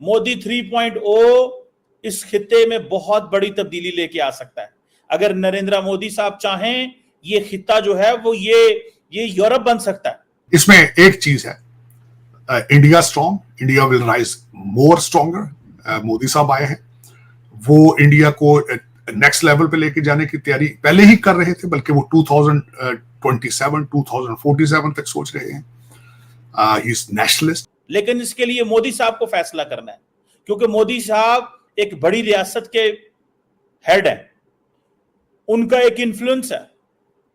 मोदी 3.0 इस खित्ते में बहुत बड़ी तब्दीली लेके आ सकता है। अगर नरेंद्र मोदी साहब चाहें, ये खित्ता जो है वो ये यूरोप बन सकता है। इसमें एक चीज है, India strong, India will rise more stronger. Modi साहब आए हैं, वो इंडिया को नेक्स्ट लेवल पे लेके जाने की तैयारी पहले ही कर रहे थे, बल्कि वो 2027 2047 तक सोच रहे हैं। He is nationalist. लेकिन इसके लिए मोदी साहब को फैसला करना है, क्योंकि मोदी साहब एक बड़ी रियासत के हेड है, उनका एक इन्फ्लुएंस है,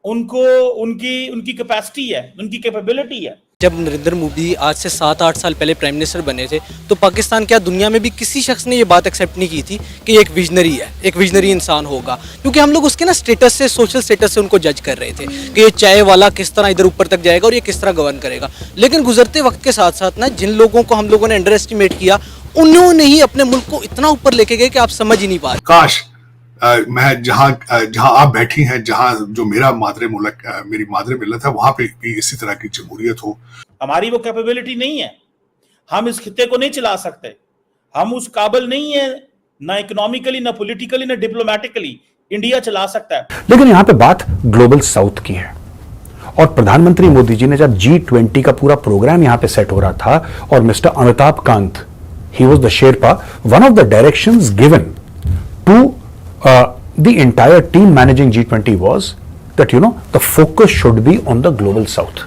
उनको उनकी कैपेसिटी है, उनकी कैपेबिलिटी है। जब नरेंद्र मोदी आज से 7-8 साल पहले प्राइम मिनिस्टर बने थे तो पाकिस्तान क्या दुनिया में भी किसी शख्स ने ये बात एक्सेप्ट नहीं की थी कि एक विजनरी है, एक विजनरी इंसान होगा, क्योंकि हम लोग उसके ना स्टेटस से, सोशल स्टेटस से उनको जज कर रहे थे कि ये चाय वाला किस तरह इधर ऊपर तक जाएगा और ये किस तरह गवर्न करेगा। लेकिन गुजरते वक्त के साथ साथ ना जिन लोगों को हम लोगों ने अंडर एस्टिमेट किया, उन्होंने ही अपने मुल्क को इतना ऊपर लेके गए कि आप समझ ही नहीं पा रहे। काश मैं जहां आप बैठी हैं, जहां जो मेरा मादरे मुल्क, मेरी मादरे मिल्लत है, वहां पे भी इसी तरह की जमहूरियत हो। हमारी वो कैपेबिलिटी नहीं है, हम इस खित्ते को नहीं चला सकते, हम उस काबिल नहीं है, ना इकोनॉमिकली, ना पॉलिटिकली, ना डिप्लोमेटिकली। इंडिया चला सकता है। लेकिन यहां पे बात ग्लोबल साउथ की है, और प्रधानमंत्री मोदी जी ने जब G20 का पूरा प्रोग्राम यहां पे सेट हो रहा था और mister Amitabh Kant, he was the sherpa, one of the directions given to the entire team managing G20 was that, the focus should be on the global south.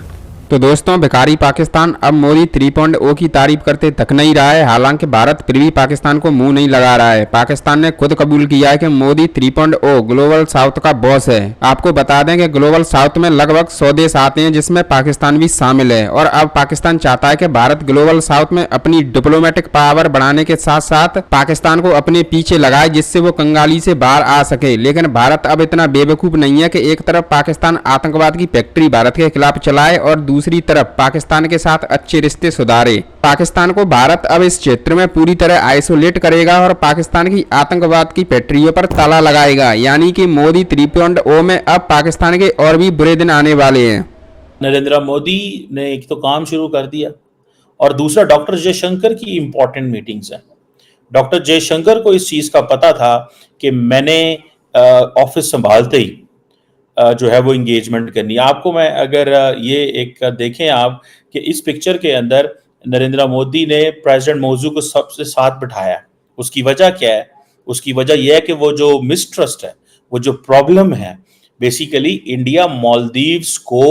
तो दोस्तों, भिखारी पाकिस्तान अब मोदी 3.0 की तारीफ करते थक नहीं रहा है। हालांकि भारत फिर भी पाकिस्तान को मुंह नहीं लगा रहा है। पाकिस्तान ने खुद कबूल किया है कि मोदी 3.0 ग्लोबल साउथ का बॉस है। आपको बता दें कि ग्लोबल साउथ में लगभग 100 देश आते हैं, जिसमें पाकिस्तान भी शामिल है। और अब पाकिस्तान चाहता है कि भारत ग्लोबल साउथ में अपनी डिप्लोमेटिक पावर बढ़ाने के साथ साथ पाकिस्तान को अपने पीछे लगाए, जिससे वो कंगाली से बाहर आ सके। लेकिन भारत अब इतना बेवकूफ नहीं है कि एक तरफ पाकिस्तान आतंकवाद की फैक्ट्री भारत के खिलाफ चलाए और दूसरी तरफ पाकिस्तान के साथ अच्छे रिश्ते सुधारे। पाकिस्तान को भारत अब इस क्षेत्र में पूरी तरह आइसोलेट करेगा और पाकिस्तान की आतंकवाद की फैक्ट्रियों पर ताला लगाएगा। यानी कि मोदी 3.0 में अब पाकिस्तान के और भी बुरे दिन आने वाले हैं। नरेंद्र मोदी ने एक तो काम शुरू कर दिया, और दूसरा डॉक्टर जयशंकर की इंपॉर्टेंट मीटिंग्स हैं। डॉक्टर जयशंकर को इस चीज का पता था कि मैंने ऑफिस संभालते ही जो है वो इंगेजमेंट करनी है। आपको मैं अगर ये एक देखें आप कि इस पिक्चर के अंदर नरेंद्र मोदी ने प्रेसिडेंट मौजू को सबसे साथ बिठाया। उसकी वजह क्या है? उसकी वजह यह है कि वो जो मिसट्रस्ट है, वो जो प्रॉब्लम है, बेसिकली इंडिया मालदीव्स को,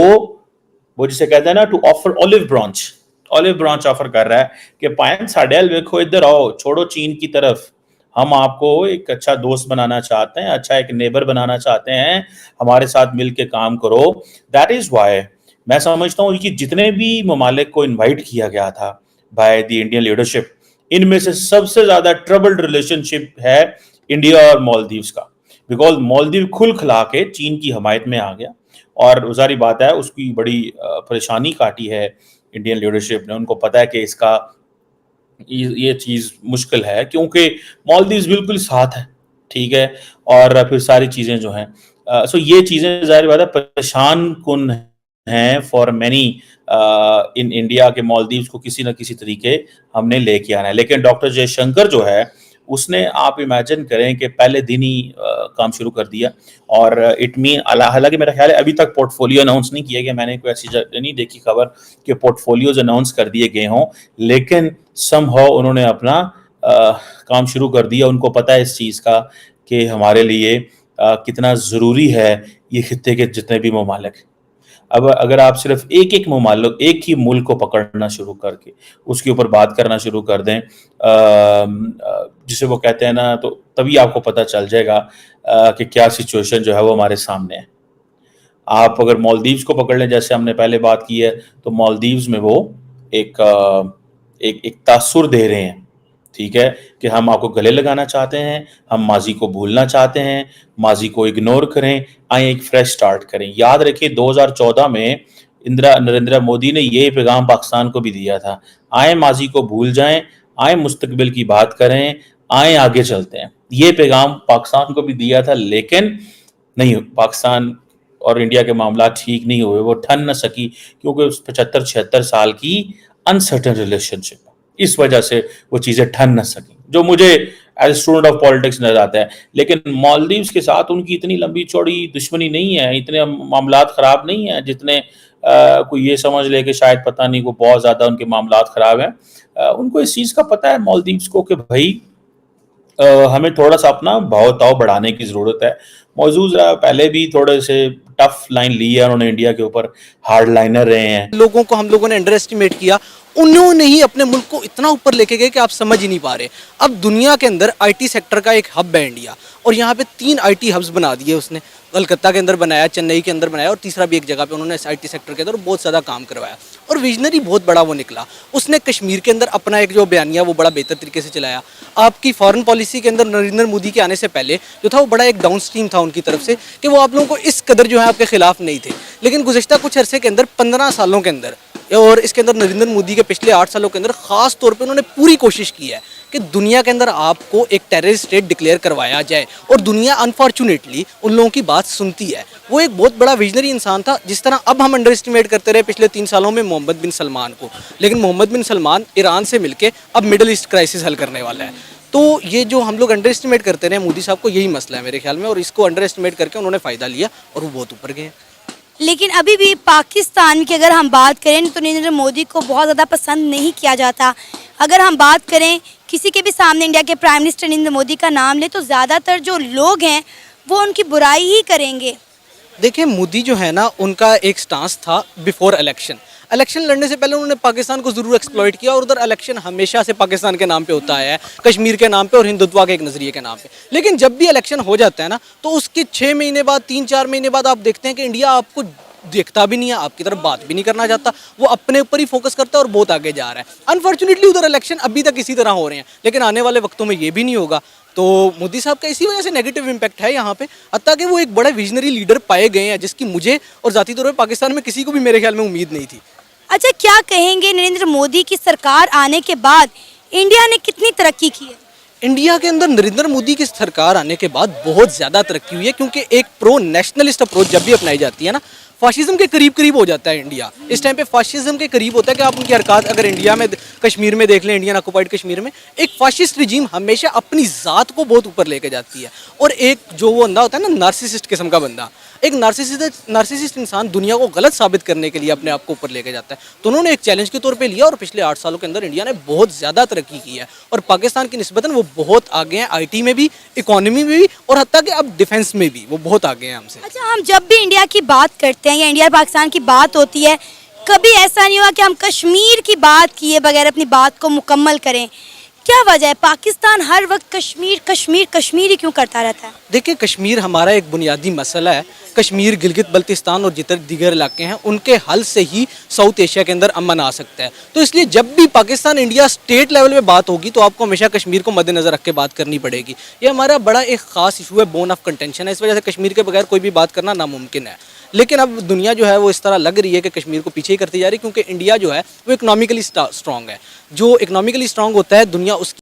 वो जिसे कहते हैं ना, to offer olive branch offer कर रहा है कि पायन साडेल देखो, इधर आओ, छोड़ो चीन की तरफ, हम आपको एक अच्छा दोस्त बनाना चाहते हैं, अच्छा एक नेबर बनाना चाहते हैं, हमारे साथ मिलके काम करो। दैट इज वाई मैं समझता हूँ कि जितने भी ममालिक को इनवाइट किया गया था बाय द इंडियन लीडरशिप, इनमें से सबसे ज्यादा ट्रबल्ड रिलेशनशिप है इंडिया और मालदीव्स का, बिकॉज मालदीव खुल खिला के चीन की हमायत में आ गया, और जारी बात है उसकी बड़ी परेशानी काटी है इंडियन लीडरशिप ने। उनको पता है कि इसका ये चीज मुश्किल है, क्योंकि मालदीव्स बिल्कुल साथ है, ठीक है, और फिर सारी चीजें जो हैं, सो ये चीजें जाहिर बात है परेशान कुन हैं फॉर मैनी इन इंडिया के मालदीव्स को किसी न किसी तरीके हमने लेके आना है। लेकिन डॉक्टर जयशंकर जो है, उसने, आप इमेजिन करें कि पहले दिन ही काम शुरू कर दिया, और इट मीन, हालांकि मेरा ख्याल है अभी तक पोर्टफोलियो अनाउंस नहीं किया गया, मैंने कोई ऐसी नहीं देखी खबर कि पोर्टफोलियोज अनाउंस कर दिए गए हों, लेकिन समहाउ उन्होंने अपना काम शुरू कर दिया। उनको पता है इस चीज़ का कि हमारे लिए कितना ज़रूरी है ये खित्ते के जितने भी ममालिक। अब अगर आप सिर्फ एक ही मुल्क को पकड़ना शुरू करके उसके ऊपर बात करना शुरू कर दें, जिसे वो कहते हैं ना, तो तभी आपको पता चल जाएगा कि क्या सिचुएशन जो है वो हमारे सामने है। आप अगर मालदीव्स को पकड़ लें, जैसे हमने पहले बात की है, तो मालदीव्स में वो एक तासुर दे रहे हैं, ठीक है, कि हम आपको गले लगाना चाहते हैं, हम माजी को भूलना चाहते हैं, माजी को इग्नोर करें, आए एक फ्रेश स्टार्ट करें। याद रखिए 2014 में नरेंद्र मोदी ने ये पैगाम पाकिस्तान को भी दिया था, आए माजी को भूल जाएं, आए मुस्तकबिल की बात करें, आए आगे चलते हैं। ये पैगाम पाकिस्तान को भी दिया था, लेकिन नहीं, पाकिस्तान और इंडिया के मामला ठीक नहीं हुए, वो ठन न सकी, क्योंकि 75-76 साल की अनसर्टन रिलेशनशिप। इस वजह से वो चीज़ें ठन न सकें, जो मुझे एज स्टूडेंट ऑफ पॉलिटिक्स नजर आता है। लेकिन मालदीव्स के साथ उनकी इतनी लंबी चौड़ी दुश्मनी नहीं है, इतने मामलात ख़राब नहीं हैं जितने कोई ये समझ ले कि शायद पता नहीं वो बहुत ज़्यादा उनके मामलात ख़राब हैं। उनको इस चीज़ का पता है मालदीव्स को कि भाई हमें थोड़ा सा अपना भाव ताव बढ़ाने की ज़रूरत है। मौजूद पहले भी थोड़े से टफ लाइन ली है उन्होंने इंडिया के ऊपर, हार्ड लाइनर रहे हैं। लोगों को हम लोगों ने अंडर एस्टिमेट किया, उन्होंने ही अपने मुल्क को इतना ऊपर लेके गए कि आप समझ ही नहीं पा रहे। अब दुनिया के अंदर आईटी सेक्टर का एक हब है इंडिया, और यहाँ पे 3 आईटी हब्स बना दिए उसने। कलकत्ता के अंदर बनाया, चेन्नई के अंदर बनाया, और तीसरा भी एक जगह पे उन्होंने आईटी सेक्टर के अंदर बहुत ज़्यादा काम करवाया, और विजनरी बहुत बड़ा वो निकला। उसने कश्मीर के अंदर अपना एक जो बयानिया वो बड़ा बेहतर तरीके से चलाया। आपकी फॉरेन पॉलिसी के अंदर नरेंद्र मोदी के आने से पहले जो था वो बड़ा एक डाउन स्ट्रीम था उनकी तरफ से कि वो आप लोगों को इस कदर जो है आपके खिलाफ नहीं थे। लेकिन गुज़श्ता कुछ अरसे के अंदर 15 सालों के अंदर, और इसके अंदर नरेंद्र मोदी के पिछले 8 सालों के अंदर खास तौर पे उन्होंने पूरी कोशिश की है कि दुनिया के अंदर आपको एक टेररिस्ट स्टेट डिक्लेयर करवाया जाए, और दुनिया अनफॉर्चुनेटली उन लोगों की बात सुनती है। वो एक बहुत बड़ा विजनरी इंसान था। जिस तरह अब हम अंडर एस्टिमेट करते रहे पिछले 3 सालों में मोहम्मद बिन सलमान को, लेकिन मोहम्मद बिन सलमान ईरान से मिलके अब मिडल ईस्ट क्राइसिस हल करने वाला है। तो ये जो हम लोग अंडर एस्टिमेट करते रहे मोदी साहब को, यही मसला है मेरे ख्याल में, और इसको अंडर एस्टिमेट करके उन्होंने फ़ायदा लिया और वो बहुत ऊपर गए। लेकिन अभी भी पाकिस्तान की अगर हम बात करें तो नरेंद्र मोदी को बहुत ज़्यादा पसंद नहीं किया जाता। अगर हम बात करें किसी के भी सामने इंडिया के प्राइम मिनिस्टर नरेंद्र मोदी का नाम ले तो ज़्यादातर जो लोग हैं वो उनकी बुराई ही करेंगे। देखिए, मोदी जो है ना, उनका एक स्टांस था बिफोर इलेक्शन लड़ने से पहले उन्होंने पाकिस्तान को ज़रूर एक्सप्लॉइट किया, और उधर इलेक्शन हमेशा से पाकिस्तान के नाम पे होता है, कश्मीर के नाम पे और हिंदुत्व के एक नज़रिए के नाम पे। लेकिन जब भी इलेक्शन हो जाता है ना, तो उसके 6 महीने बाद, 3-4 महीने बाद आप देखते हैं कि इंडिया आपको देखता भी नहीं है, आपकी तरफ बात भी नहीं करना चाहता, वो अपने ऊपर ही फोकस करता है और बहुत आगे जा रहा है। अनफॉर्चुनेटली उधर इलेक्शन अभी तक इसी तरह हो रहे हैं, लेकिन आने वाले वक्तों में ये भी नहीं होगा। तो मोदी साहब का इसी वजह से नेगेटिव इम्पैक्ट है यहाँ पे, हत्ता कि वो एक बड़े विजनरी लीडर पाए गए हैं, जिसकी मुझे और ज़ाती तौर पर पाकिस्तान में किसी को भी मेरे ख्याल में उम्मीद नहीं थी। अच्छा, क्या कहेंगे नरेंद्र मोदी की सरकार आने के बाद इंडिया ने कितनी तरक्की की है? इंडिया के अंदर नरेंद्र मोदी की सरकार आने के बाद बहुत ज़्यादा तरक्की हुई है, क्योंकि एक प्रो नेशनलिस्ट अप्रोच जब भी अपनाई जाती है ना, फाशिज्म के करीब करीब हो जाता है इंडिया। इस टाइम पे फाशिज्म के करीब होता है कि आप उनकी हरकत अगर इंडिया में, कश्मीर में देख लें, इंडियन ऑक्युपाइड कश्मीर में एक फाशिस्ट रिजीम हमेशा अपनी ज़ात को बहुत ऊपर लेके जाती है, और एक जो वो बंदा होता है ना, नार्सिसिस्ट किस्म का बंदा, एक नार्सिसिस्ट इंसान दुनिया को गलत साबित करने के लिए अपने आप को ऊपर लेके जाता है। तो उन्होंने एक चैलेंज के तौर पे लिया, और पिछले 8 सालों के अंदर इंडिया ने बहुत ज़्यादा तरक्की की है, और पाकिस्तान की निस्बतन वो बहुत आगे हैं, आईटी में भी, इकोनॉमी में भी, और हत्ता कि अब डिफेंस में भी वो बहुत आगे हैं हमसे। अच्छा, हम जब भी इंडिया की बात करते हैं या इंडिया पाकिस्तान की बात होती है, कभी ऐसा नहीं हुआ कि हम कश्मीर की बात किए बगैर अपनी बात को मुकम्मल करें? क्या वजह है? पाकिस्तान हर वक्त कश्मीर कश्मीर कश्मीर ही क्यों करता रहता है? देखिए, कश्मीर हमारा एक बुनियादी मसला है। कश्मीर, गिलगित बल्तिस्तान और जितने दीगर इलाके हैं, उनके हल से ही साउथ एशिया के अंदर अमन आ सकता है। तो इसलिए जब भी पाकिस्तान इंडिया स्टेट लेवल पे बात होगी तो आपको हमेशा कश्मीर को मद्देनज़र रख के बात करनी पड़ेगी। ये हमारा बड़ा एक ख़ास इशू है, बोन ऑफ कंटेंशन है। इस वजह से कश्मीर के बगैर कोई भी बात करना नामुमकिन है। लेकिन अब दुनिया जो है वो इस तरह लग रही है कि कश्मीर को पीछे ही करती जा रही है, क्योंकि इंडिया जो है वो इकोनॉमिकली स्ट्रॉन्ग है। जो इकोनॉमिकली स्ट्रॉन्ग होता है, दुनिया उसकी